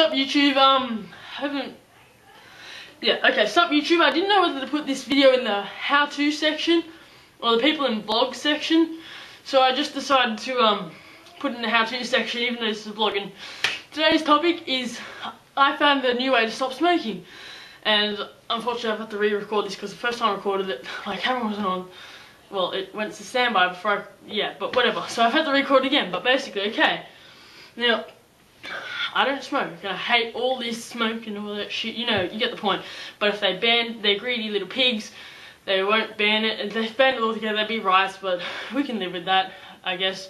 Sup YouTube, sup YouTube, I didn't know whether to put this video in the how-to section or the people in vlog section, so I just decided to put it in the how-to section even though this is a vlog. And today's topic is, I found a new way to stop smoking, and unfortunately I've had to re-record this because the first time I recorded it, my camera wasn't on. Well, it went to standby before but whatever, so I've had to record again. But basically, okay, now, I don't smoke, and I hate all this smoke and all that shit, you know, you get the point. But if they ban, they're greedy little pigs, they won't ban it, and if they ban it altogether, that'd be riots, but we can live with that, I guess.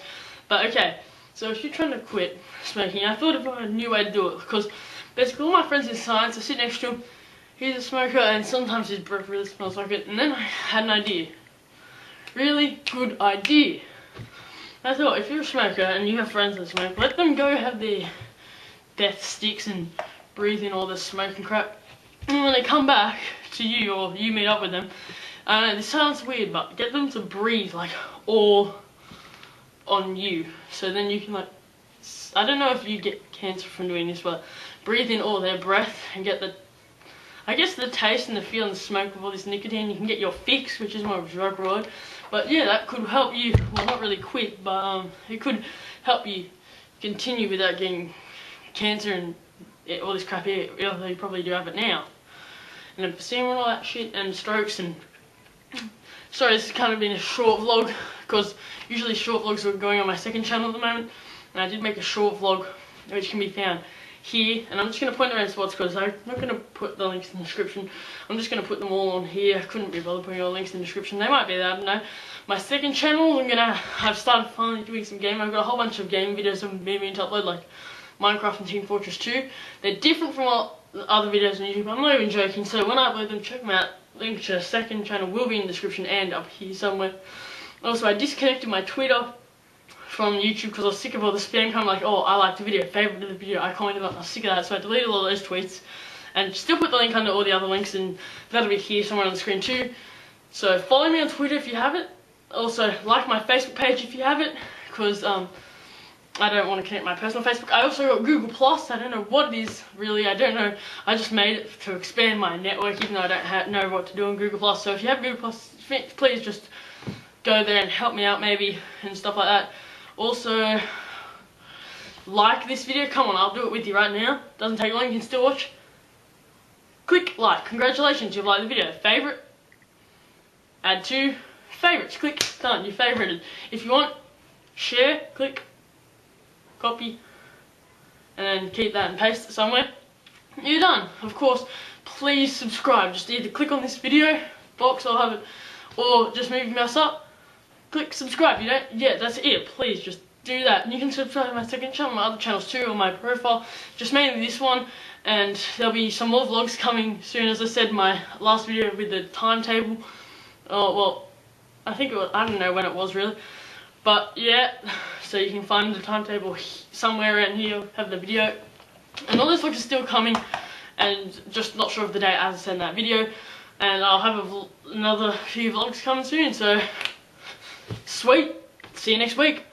But okay, so if you're trying to quit smoking, I thought of a new way to do it, because basically all my friends in science, I sit next to him, he's a smoker, and sometimes his breath really smells like it, and then I had an idea. Really good idea. I thought, if you're a smoker and you have friends that smoke, let them go have their death sticks and breathe in all the smoke and crap. And when they come back to you, or you meet up with them, I know this sounds weird, but get them to breathe like all on you. So then you can, like, I don't know if you get cancer from doing this, but breathe in all their breath and get the, I guess, the taste and the feel and the smoke of all this nicotine. You can get your fix, which is more of a drug ride. But yeah, that could help you, well, not really quit, but it could help you continue without getting cancer and all this crap here, although you probably do have it now. And emphysema and all that shit, and strokes, and sorry, this has kind of been a short vlog, because usually short vlogs are going on my second channel at the moment, and I did make a short vlog, which can be found here, and I'm just going to point around spots because I'm not going to put the links in the description. I'm just going to put them all on here. I couldn't be bothered putting all the links in the description. They might be there, I don't know. My second channel, I've started finally doing some game. I've got a whole bunch of game videos I've been meaning to upload, like Minecraft and Team Fortress 2. They're different from all the other videos on YouTube. I'm not even joking, so when I upload them, check them out. Link to the second channel will be in the description and up here somewhere. Also, I disconnected my Twitter from YouTube because I was sick of all the spam coming like, oh, I liked the video, favourite the video, I commented on it, I was sick of that, so I deleted all those tweets and still put the link under all the other links, and that'll be here somewhere on the screen too. So follow me on Twitter if you haven't. Also like my Facebook page if you haven't, because I don't want to connect my personal Facebook. I also got Google Plus. I don't know what it is really, I don't know, I just made it to expand my network even though I don't know what to do on Google Plus. So if you have Google Plus, please just go there and help me out maybe and stuff like that. Also, like this video. Come on, I'll do it with you right now. Doesn't take long, you can still watch. Click like. Congratulations, you've liked the video. Favorite. Add to favorites. Click. Done. You favorited. If you want, share. Click. Copy. And then keep that and paste it somewhere. You're done. Of course, please subscribe. Just either click on this video box, I'll have it, or just move your mouse up. Click subscribe, you don't? Yeah, that's it. Please just do that. And you can subscribe to my second channel, my other channels too, on my profile. Just mainly this one, and there'll be some more vlogs coming soon. As I said, my last video with the timetable. Oh, well, I think it was, I don't know when it was really. But yeah, so you can find the timetable somewhere around here, have the video. And all those vlogs are still coming, and just not sure of the day as I send that video. And I'll have another few vlogs coming soon, so sweet. See you next week.